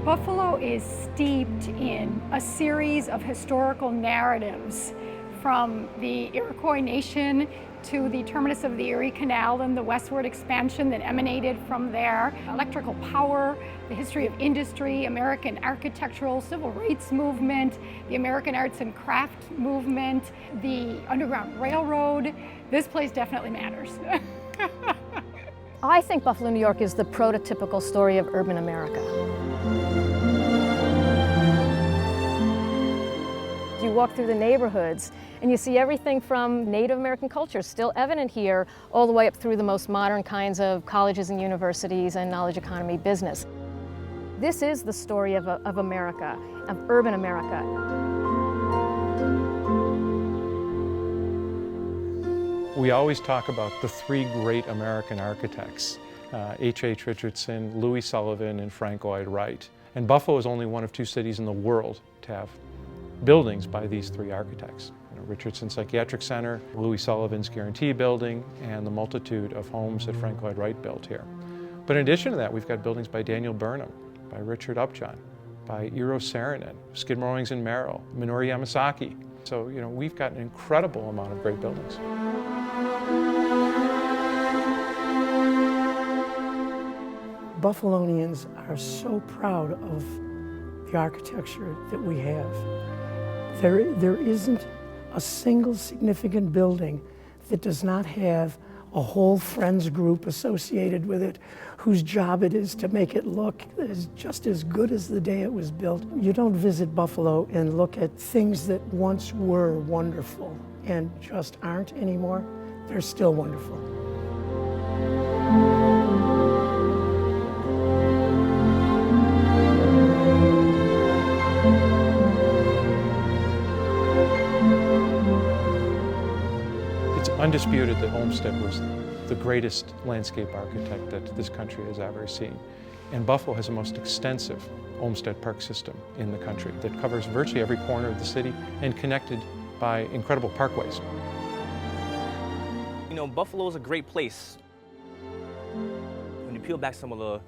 Buffalo is steeped in a series of historical narratives, from the Iroquois nation to the terminus of the Erie Canal and the westward expansion that emanated from there, electrical power, the history of industry, American architectural, civil rights movement, the American arts and craft movement, the Underground Railroad. This place definitely matters. I think Buffalo, New York is the prototypical story of urban America. You walk through the neighborhoods and you see everything from Native American culture still evident here, all the way up through the most modern kinds of colleges and universities and knowledge economy business. This is the story of America, of urban America. We always talk about the three great American architects, H.H. Richardson, Louis Sullivan, and Frank Lloyd Wright. And Buffalo is only one of two cities in the world to have buildings by these three architects. Richardson Psychiatric Center, Louis Sullivan's Guarantee Building, and the multitude of homes that Frank Lloyd Wright built here. But in addition to that, we've got buildings by Daniel Burnham, by Richard Upjohn, by Eero Saarinen, Skidmore, Owings and Merrill, Minoru Yamasaki. So, we've got an incredible amount of great buildings. Buffalonians are so proud of the architecture that we have. There isn't a single significant building that does not have a whole friends group associated with it, whose job it is to make it look just as good as the day it was built. You don't visit Buffalo and look at things that once were wonderful and just aren't anymore. They're still wonderful. Undisputed that Olmsted was the greatest landscape architect that this country has ever seen. And Buffalo has the most extensive Olmsted Park system in the country that covers virtually every corner of the city and connected by incredible parkways. Buffalo is a great place. When you peel back some of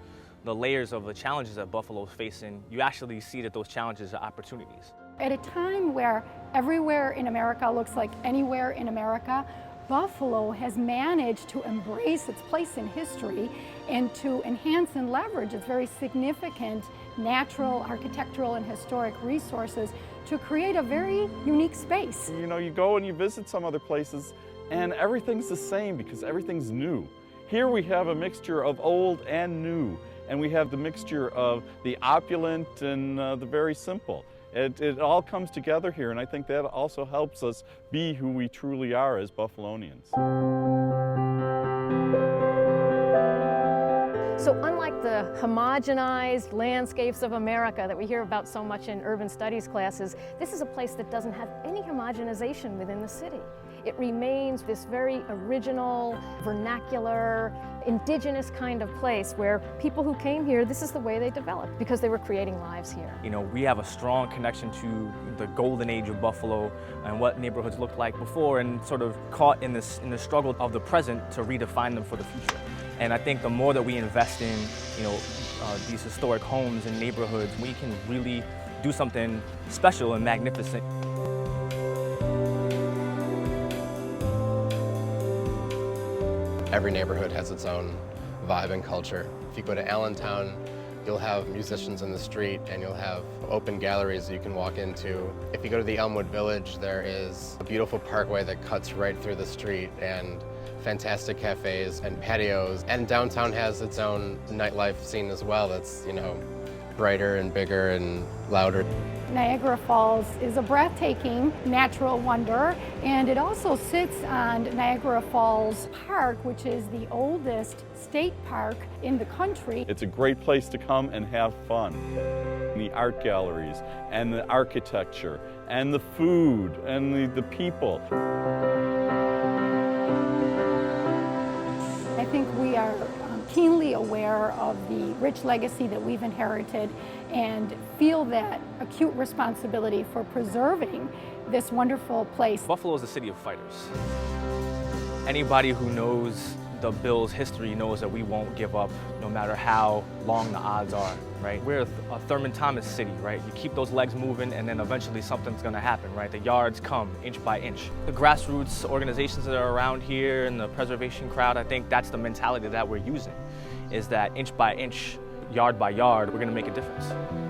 the layers of the challenges that Buffalo is facing, you actually see that those challenges are opportunities. At a time where everywhere in America looks like anywhere in America, Buffalo has managed to embrace its place in history and to enhance and leverage its very significant natural, architectural, and historic resources to create a very unique space. You go and you visit some other places and everything's the same because everything's new. Here we have a mixture of old and new, and we have the mixture of the opulent and the very simple. It all comes together here, and I think that also helps us be who we truly are as Buffalonians. So unlike the homogenized landscapes of America that we hear about so much in urban studies classes, this is a place that doesn't have any homogenization within the city. It remains this very original, vernacular, indigenous kind of place where people who came here, this is the way they developed because they were creating lives here. We have a strong connection to the golden age of Buffalo and what neighborhoods looked like before, and sort of caught in the struggle of the present to redefine them for the future. And I think the more that we invest in, these historic homes and neighborhoods, we can really do something special and magnificent. Every neighborhood has its own vibe and culture. If you go to Allentown, you'll have musicians in the street and you'll have open galleries you can walk into. If you go to the Elmwood Village, there is a beautiful parkway that cuts right through the street and fantastic cafes and patios. And downtown has its own nightlife scene as well that's, brighter and bigger and louder. Niagara Falls is a breathtaking natural wonder, and it also sits on Niagara Falls Park, which is the oldest state park in the country. It's a great place to come and have fun. The art galleries and the architecture and the food and the people. I think we are keenly aware of the rich legacy that we've inherited and feel that acute responsibility for preserving this wonderful place. Buffalo is a city of fighters. Anybody who knows the Bills' history knows that we won't give up no matter how long the odds are, right? We're a Thurman Thomas city, right? You keep those legs moving and then eventually something's gonna happen, right? The yards come inch by inch. The grassroots organizations that are around here and the preservation crowd, I think that's the mentality that we're using, is that inch by inch, yard by yard, we're gonna make a difference.